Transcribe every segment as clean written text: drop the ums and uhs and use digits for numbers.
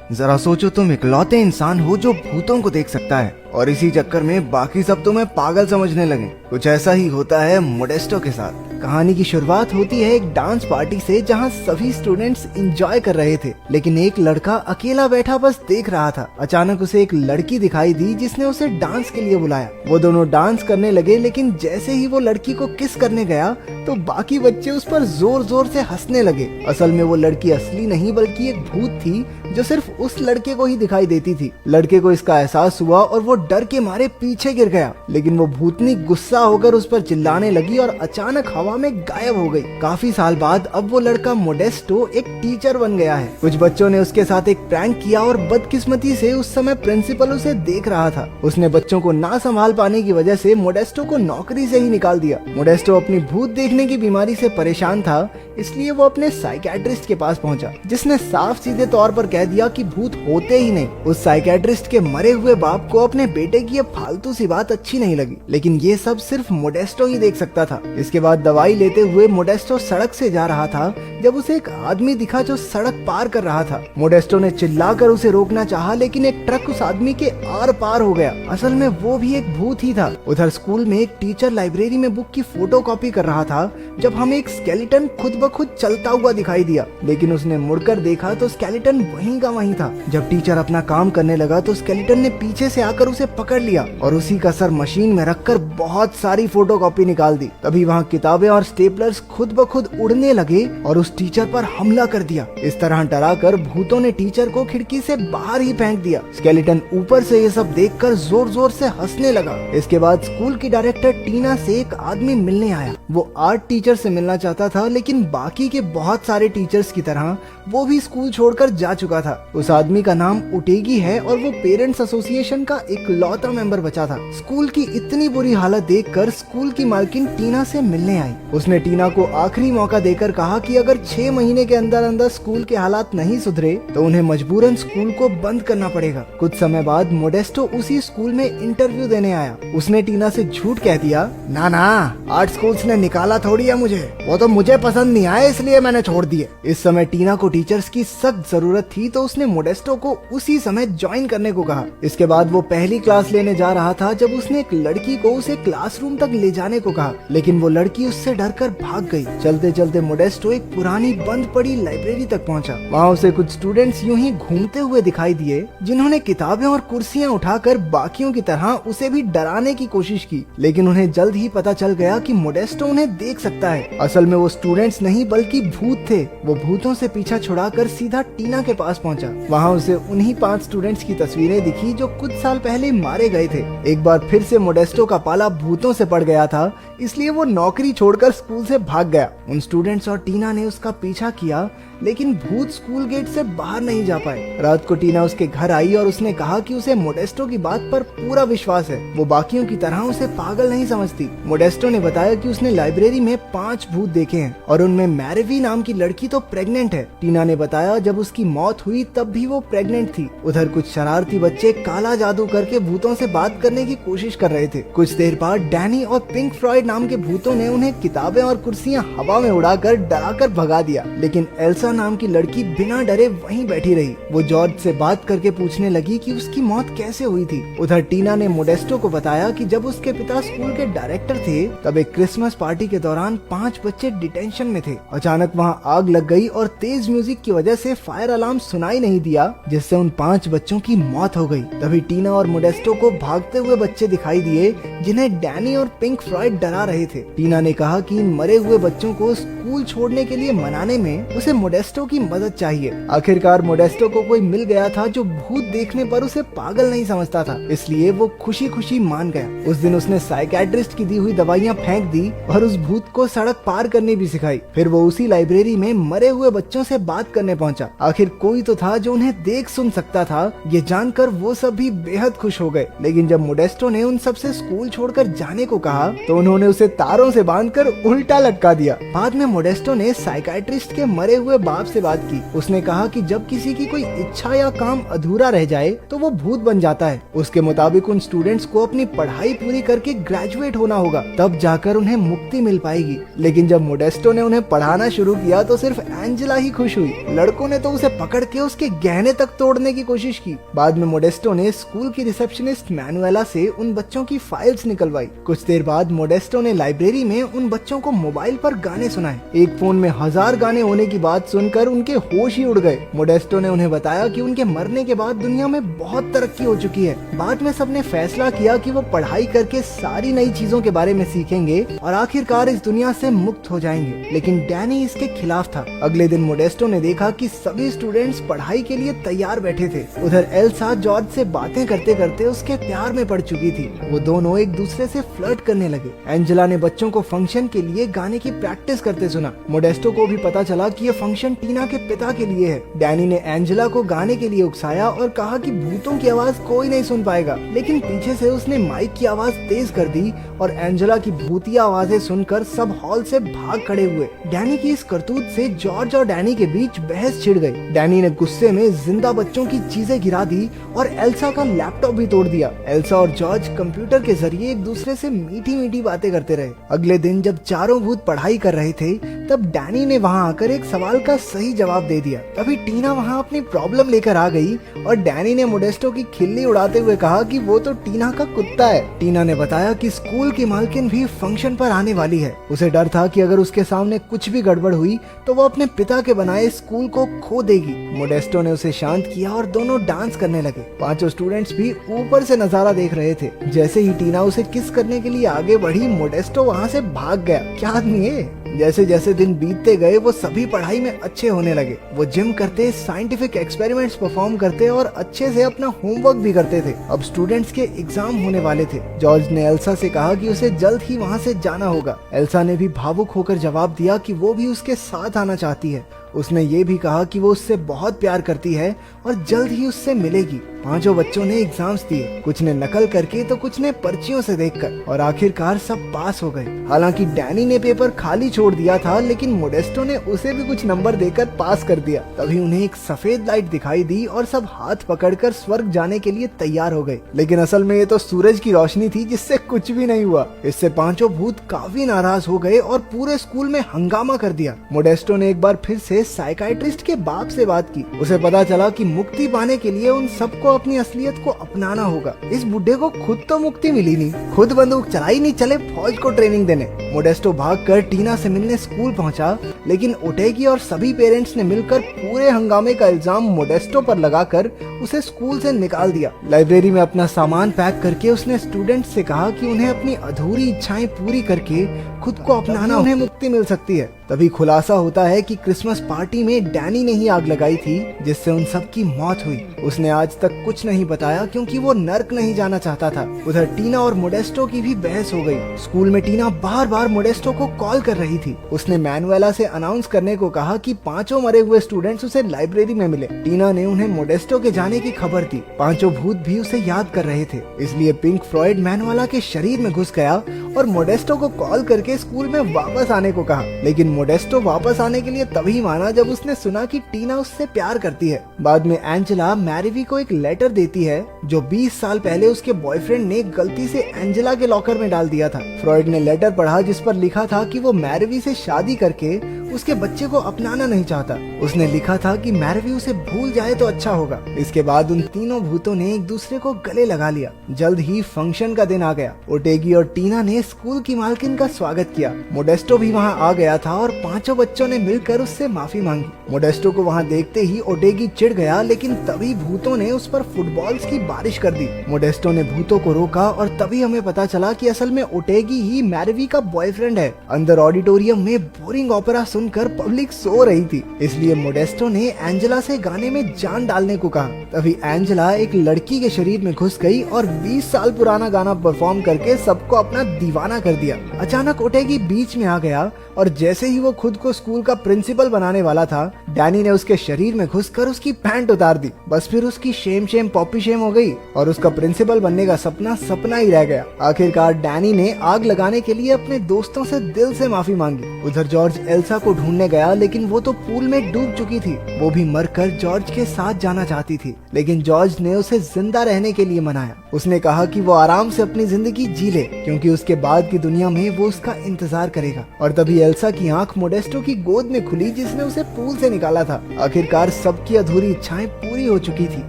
जरा सोचो, तुम इकलौते इंसान हो जो भूतों को देख सकता है, और इसी चक्कर में बाकी सब तुम्हें पागल समझने लगे। कुछ ऐसा ही होता है मोडेस्टो के साथ। कहानी की शुरुआत होती है एक डांस पार्टी से, जहां सभी स्टूडेंट्स एंजॉय कर रहे थे, लेकिन एक लड़का अकेला बैठा बस देख रहा था। अचानक उसे एक लड़की दिखाई दी जिसने उसे डांस के लिए बुलाया। वो दोनों डांस करने लगे, लेकिन जैसे ही वो लड़की को किस करने गया तो बाकी बच्चे उस पर जोर जोर से हंसने लगे। असल में वो लड़की असली नहीं बल्कि एक भूत थी जो सिर्फ उस लड़के को ही दिखाई देती थी। लड़के को इसका एहसास हुआ और वो डर के मारे पीछे गिर गया, लेकिन वो भूतनी गुस्सा होकर उस पर चिल्लाने लगी और अचानक हवा में गायब हो गई। काफी साल बाद अब वो लड़का मोडेस्टो एक टीचर बन गया है। कुछ बच्चों ने उसके साथ एक प्रैंक किया और बदकिस्मती से उस समय प्रिंसिपल उसे देख रहा था। उसने बच्चों को ना संभाल पाने की वजह से मोडेस्टो को नौकरी से ही निकाल दिया। मोडेस्टो अपनी भूत देखने की बीमारी से परेशान था, इसलिए वो अपने साइकियाट्रिस्ट के पास पहुंचा, जिसने साफ सीधे तौर पर कह दिया कि भूत होते ही नहीं। उस साइकियाट्रिस्ट के मरे हुए बाप को अपने बेटे की ये फालतू सी बात अच्छी नहीं लगी, लेकिन ये सब सिर्फ मोडेस्टो ही देख सकता था। इसके बाद दवाई लेते हुए मोडेस्टो सड़क से जा रहा था जब उसे एक आदमी दिखा जो सड़क पार कर रहा था। मोडेस्टो ने चिल्लाकर उसे रोकना चाहा, लेकिन एक ट्रक उस आदमी के आर पार हो गया। असल में वो भी एक भूत ही था। उधर स्कूल में एक टीचर लाइब्रेरी में बुक की फोटोकॉपी कर रहा था जब हमें एक स्केलेटन खुद ब खुद चलता हुआ दिखाई दिया, लेकिन उसने मुड़कर देखा तो स्केलेटन वहीं का वहीं था। जब टीचर अपना काम करने लगा तो स्केलेटन ने पीछे से आकर उसे पकड़ लिया और उसी का सर मशीन में रखकर बहुत सारी फोटोकॉपी निकाल दी। तभी वहाँ किताबें और स्टेपलर्स खुद ब खुद उड़ने लगे और उस टीचर पर हमला कर दिया। इस तरह डराकर भूतों ने टीचर को खिड़की से बाहर ही फेंक दिया। स्केलेटन ऊपर से ये सब देखकर जोर जोर से हंसने लगा। इसके बाद स्कूल की डायरेक्टर टीना से एक आदमी मिलने आया। वो आर्ट टीचर से मिलना चाहता था, लेकिन बाकी के बहुत सारे टीचर्स की तरह वो भी स्कूल छोड़कर जा चुका था। उस आदमी का नाम उटेगी है और वो पेरेंट्स एसोसिएशन का इकलौता मेंबर बचा था। स्कूल की इतनी बुरी हालत देखकर स्कूल की मालकिन टीना से मिलने आई। उसने टीना को आखिरी मौका देकर कहा कि अगर 6 महीने के अंदर अंदर स्कूल के हालात नहीं सुधरे तो उन्हें मजबूरन स्कूल को बंद करना पड़ेगा। कुछ समय बाद मोडेस्टो उसी स्कूल में इंटरव्यू देने आया। उसने टीना से झूठ कह दिया, ना ना, आर्ट स्कूल्स ने निकाला थोड़ी है मुझे, वो तो मुझे पसंद नहीं आया इसलिए मैंने छोड़ दिए। इस समय टीना को टीचर्स की सख्त जरूरत थी, तो उसने मोडेस्टो को उसी समय ज्वाइन करने को कहा। इसके बाद वो पहली क्लास लेने जा रहा था जब उसने एक लड़की को उसे क्लासरूम तक ले जाने को कहा, लेकिन वो लड़की उससे डरकर भाग गई। चलते चलते मोडेस्टो एक पुरानी बंद पड़ी लाइब्रेरी तक पहुंचा। वहाँ उसे कुछ स्टूडेंट्स यूं ही घूमते हुए दिखाई दिए, जिन्होंने किताबें और कुर्सियां उठाकर बाकियों की तरह उसे भी डराने की कोशिश की, लेकिन उन्हें जल्द ही पता चल गया कि मोडेस्टो उन्हें देख सकता है। असल में वो स्टूडेंट्स नहीं बल्कि भूत थे। वो भूतों से पीछा छुड़ाकर सीधा टीना के पास पहुंचा। वहाँ उसे उन्हीं 5 स्टूडेंट्स की तस्वीरें दिखी जो कुछ साल पहले मारे गए थे। एक बार फिर से मोडेस्टो का पाला भूतों से पड़ गया था, इसलिए वो नौकरी छोड़कर स्कूल से भाग गया। उन स्टूडेंट्स और टीना ने उसका पीछा किया, लेकिन भूत स्कूल गेट से बाहर नहीं जा पाए। रात को टीना उसके घर आई और उसने कहा कि उसे मोडेस्टो की बात पर पूरा विश्वास है। वो बाकियों की तरह उसे पागल नहीं समझती। मोडेस्टो ने बताया कि उसने लाइब्रेरी में 5 भूत देखे हैं और उनमें मैरेवी नाम की लड़की तो प्रेग्नेंट है। टीना ने बताया जब उसकी मौत हुई तब भी वो प्रेग्नेंट थी। उधर कुछ शरारती बच्चे काला जादू करके भूतों से बात करने की कोशिश कर रहे थे। कुछ देर बाद डैनी और पिंक फ्लॉयड नाम के भूतों ने उन्हें किताबें और कुर्सियां हवा में उड़ाकर डराकर भगा दिया, लेकिन एल्सा नाम की लड़की बिना डरे वहीं बैठी रही। वो जॉर्ज से बात करके पूछने लगी कि उसकी मौत कैसे हुई थी। उधर टीना ने मोडेस्टो को बताया कि जब उसके पिता स्कूल के डायरेक्टर थे तब एक क्रिसमस पार्टी के दौरान 5 बच्चे डिटेंशन में थे। अचानक वहां आग लग गई और तेज म्यूजिक की वजह से फायर अलार्म सुनाई नहीं दिया, जिससे उन 5 बच्चों की मौत हो गई। तभी टीना और मोडेस्टो को भागते हुए बच्चे दिखाई दिए, जिन्हें डैनी और पिंक फ्लॉयड डरा रहे थे। टीना ने कहा कि इन मरे हुए बच्चों को स्कूल छोड़ने के लिए मनाने में उसे मोडेस्टो की मदद चाहिए। आखिरकार मोडेस्टो को कोई मिल गया था जो भूत देखने पर उसे पागल नहीं समझता था, इसलिए वो खुशी खुशी मान गया। उस दिन उसने साइकियाट्रिस्ट की दी हुई दवाइयां फेंक दी और उस भूत को सड़क पार करनी भी सिखाई। फिर वो उसी लाइब्रेरी में मरे हुए बच्चों से बात करने पहुंचा। आखिर कोई तो था जो उन्हें देख सुन सकता था। ये जानकर वो सब भी बेहद खुश हो गए, लेकिन जब मोडेस्टो ने उन सब से स्कूल छोड़कर जाने को कहा तो उन्होंने उसे तारों से बांधकर उल्टा लटका दिया। बाद में मोडेस्टो ने साइकाइट्रिस्ट के मरे हुए बाप से बात की। उसने कहा कि जब किसी की कोई इच्छा या काम अधूरा रह जाए तो वो भूत बन जाता है। उसके मुताबिक उन स्टूडेंट्स को अपनी पढ़ाई पूरी करके ग्रेजुएट होना होगा, तब जाकर उन्हें मुक्ति मिल पाएगी। लेकिन जब मोडेस्टो ने उन्हें पढ़ाना शुरू किया तो सिर्फ एंजेला ही खुश हुई। लड़कों ने तो उसे पकड़ के उसके गहने तक तोड़ने की कोशिश की। बाद में मोडेस्टो ने स्कूल की रिसेप्शनिस्ट मैनुएला से उन बच्चों की फाइल्स निकलवाई। कुछ देर बाद मोडेस्टो ने लाइब्रेरी में उन बच्चों को मोबाइल पर गाने सुनाए। एक फोन में 1000 गाने होने की बात सुनकर उनके होश ही उड़ गए। मोडेस्टो ने उन्हें बताया कि उनके मरने के बाद दुनिया में बहुत तरक्की हो चुकी है। बाद में सबने फैसला किया कि वो पढ़ाई करके सारी नई चीजों के बारे में सीखेंगे और आखिरकार इस दुनिया से मुक्त हो जाएंगे। लेकिन डैनी इसके खिलाफ था। अगले दिन मोडेस्टो ने देखा कि सभी स्टूडेंट्स पढ़ाई के लिए तैयार बैठे थे। उधर एल्सा जॉर्ज से बातें करते करते उसके प्यार में पड़ चुकी थी। वो दोनों एक दूसरे से फ्लर्ट करने लगे। एंजेला ने बच्चों को फंक्शन के लिए गाने की प्रैक्टिस करते सुना। मोडेस्टो को भी पता चला कि ये फंक्शन टीना के पिता के लिए है। डैनी ने एंजेला को गाने के लिए उकसाया और कहा कि भूतों की आवाज कोई नहीं सुन पाएगा, लेकिन पीछे से उसने माइक की आवाज तेज कर दी और एंजेला की भूतिया आवाजें सुनकर सब हॉल से भाग खड़े हुए। डैनी की इस करतूत से जॉर्ज और डैनी के बीच बहस छिड़ गई। डैनी ने गुस्से में जिंदा बच्चों की चीजें गिरा दी और एल्सा का लैपटॉप भी तोड़ दिया। एल्सा और जॉर्ज कंप्यूटर के जरिए एक दूसरे से मीठी मीठी बातें करते रहे। अगले दिन जब चारों भूत पढ़ाई कर रहे थे तब डैनी ने वहाँ आकर एक सवाल का सही जवाब दे दिया। तभी टीना वहाँ अपनी प्रॉब्लम लेकर आ गई और डैनी ने मोडेस्टो की खिल्ली उड़ाते हुए कहा कि वो तो टीना का कुत्ता है। टीना ने बताया कि स्कूल की मालकिन भी फंक्शन पर आने वाली है। उसे डर था कि अगर उसके सामने कुछ भी गड़बड़ हुई तो वो अपने पिता के बनाए स्कूल को खो देगी। मोडेस्टो ने उसे शांत किया और दोनों डांस करने लगे। पांचों स्टूडेंट्स भी ऊपर से नजारा देख रहे थे। जैसे ही टीना उसे किस करने के लिए आगे बढ़ी, मोडेस्टो वहाँ से भाग गया। क्या आदमी है। जैसे जैसे दिन बीतते गए वो सभी पढ़ाई में अच्छे होने लगे। वो जिम करते, साइंटिफिक एक्सपेरिमेंट्स परफॉर्म करते और अच्छे से अपना होमवर्क भी करते थे। अब स्टूडेंट्स के एग्जाम होने वाले थे। जॉर्ज ने एल्सा से कहा कि उसे जल्द ही वहाँ से जाना होगा। एल्सा ने भी भावुक होकर जवाब दिया कि वो भी उसके साथ आना चाहती है। उसने ये भी कहा कि वो उससे बहुत प्यार करती है और जल्द ही उससे मिलेगी। पांचों बच्चों ने एग्जाम्स दिए, कुछ ने नकल करके तो कुछ ने पर्चियों से देखकर, और आखिरकार सब पास हो गए। हालांकि डैनी ने पेपर खाली छोड़ दिया था, लेकिन मोडेस्टो ने उसे भी कुछ नंबर देकर पास कर दिया। तभी उन्हें एक सफेद लाइट दिखाई दी और सब हाथ पकड़कर स्वर्ग जाने के लिए तैयार हो गए। लेकिन असल में ये तो सूरज की रोशनी थी जिससे कुछ भी नहीं हुआ। इससे पांचों भूत काफी नाराज हो गए और पूरे स्कूल में हंगामा कर दिया। मोडेस्टो ने एक बार फिर से साइकाइट्रिस्ट के बाप से बात की। उसे पता चला कि मुक्ति पाने के लिए उन सबको अपनी असलियत को अपनाना होगा। इस बुढ़े को खुद तो मुक्ति मिली नहीं, खुद बंदूक चलाई नहीं, चले फौज को ट्रेनिंग देने। मोडेस्टो भागकर टीना से मिलने स्कूल पहुंचा, लेकिन ओटेगी और सभी पेरेंट्स ने मिलकर पूरे हंगामे का इल्जाम मोडेस्टो पर लगाकर उसे स्कूल से निकाल दिया। लाइब्रेरी में अपना सामान पैक करके उसने स्टूडेंट्स से कहा कि उन्हें अपनी अधूरी इच्छाएं पूरी करके खुद को अपनाना, उन्हें मुक्ति मिल सकती है। तभी खुलासा होता है कि क्रिसमस पार्टी में डैनी ने ही आग लगाई थी, जिससे उन सब की मौत हुई। उसने आज तक कुछ नहीं बताया क्योंकि वो नर्क नहीं जाना चाहता था। उधर टीना और मोडेस्टो की भी बहस हो गई। स्कूल में टीना बार बार मोडेस्टो को कॉल कर रही थी। उसने मैनुएला से अनाउंस करने को कहा कि पांचों मरे हुए स्टूडेंट्स उसे लाइब्रेरी में मिले। टीना ने उन्हें मोडेस्टो के जाने की खबर दी। पांचों भूत भी उसे याद कर रहे थे, इसलिए पिंक फ्लॉयड मैनुएला के शरीर में घुस गया और मोडेस्टो को कॉल करके स्कूल में वापस आने को कहा। लेकिन मोडेस्टो वापस आने के लिए तभी माना जब उसने सुना कि टीना उससे प्यार करती है। बाद में एंजेला मैरिवी को एक लेटर देती है जो 20 साल पहले उसके बॉयफ्रेंड ने गलती से एंजेला के लॉकर में डाल दिया था। फ्रॉइड ने लेटर पढ़ा जिस पर लिखा था कि वो मैरिवी से शादी करके उसके बच्चे को अपनाना नहीं चाहता। उसने लिखा था कि मैरिवी उसे भूल जाए तो अच्छा होगा। इसके बाद उन तीनों भूतों ने एक दूसरे को गले लगा लिया। जल्द ही फंक्शन का दिन आ गया। ओटेगी और टीना ने स्कूल की मालकिन का स्वागत किया। मोडेस्टो भी वहाँ आ गया था और पांचों बच्चों ने मिलकर उससे माफी मांगी। मोडेस्टो को वहाँ देखते ही ओटेगी चिढ़ गया, लेकिन तभी भूतों ने उस पर फुटबॉल्स की बारिश कर दी। मोडेस्टो ने भूतों को रोका और तभी हमें पता चला कि असल में ओटेगी ही मैरिवी का बॉयफ्रेंड है। अंदर ऑडिटोरियम में बोरिंग ओपेरा सुनकर पब्लिक सो रही थी, इसलिए मोडेस्टो ने एंजेला से गाने में जान डालने को कहा। तभी एंजेला एक लड़की के शरीर में घुस गई और 20 साल पुराना गाना परफॉर्म करके सबको अपना दीवाना कर दिया। अचानक ओटेगी बीच में आ गया और जैसे ही वो खुद को स्कूल का प्रिंसिपल बनाने वाला था, डैनी ने उसके शरीर में घुसकर उसकी पैंट उतार दी। बस फिर उसकी शेम पॉपी शेम हो गई और उसका प्रिंसिपल बनने का सपना सपना ही रह गया। आखिरकार डैनी ने आग लगाने के लिए अपने दोस्तों से दिल से माफी मांगी। उधर जॉर्ज एल्सा को ढूंढने गया, लेकिन वो तो पूल में डूब चुकी थी। वो भी मरकर जॉर्ज के साथ जाना चाहती थी, लेकिन जॉर्ज ने उसे जिंदा रहने के लिए मनाया। उसने कहा कि वो आराम से अपनी जिंदगी जी ले, क्योंकि उसके बाद की दुनिया में वो उसका इंतजार करेगा। और तभी एल्सा की आंख मोडेस्टो की गोद में खुली, जिसने उसे पूल से निकाला था। आखिरकार सबकी अधूरी इच्छाएं पूरी हो चुकी थी।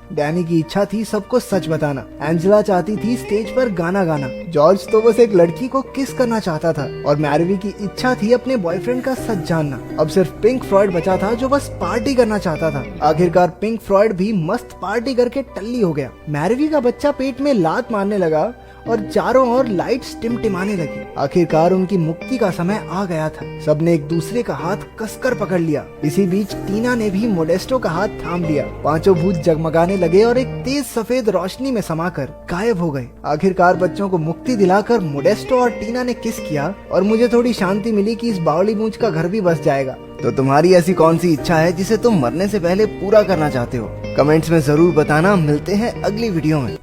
डैनी की इच्छा थी सबको सच बताना, एंजेला चाहती थी स्टेज पर गाना गाना, जॉर्ज तो बस एक लड़की को किस करना चाहता था, और मैरवी की इच्छा थी अपने बॉयफ्रेंड का सच जानना। अब सिर्फ पिंक फ्लॉयड बचा था जो बस पार्टी करना चाहता था। आखिरकार पिंक फ्लॉयड भी मस्त पार्टी करके टल्ली हो गया। मैरवी का बच्चा पेट में लात मारने लगा और चारों ओर लाइट्स टिमटिमाने लगी। आखिरकार उनकी मुक्ति का समय आ गया था। सबने एक दूसरे का हाथ कसकर पकड़ लिया। इसी बीच टीना ने भी मोडेस्टो का हाथ थाम लिया। पांचों भूत जगमगाने लगे और एक तेज सफेद रोशनी में समाकर गायब हो गए। आखिरकार बच्चों को मुक्ति दिलाकर मोडेस्टो और टीना ने किस किया और मुझे थोड़ी शांति मिली कि इस बावली मूंछ का घर भी बस जाएगा। तो तुम्हारी ऐसी कौन सी इच्छा है जिसे तुम मरने से पहले पूरा करना चाहते हो? कमेंट्स में जरूर बताना। मिलते हैं अगली वीडियो में।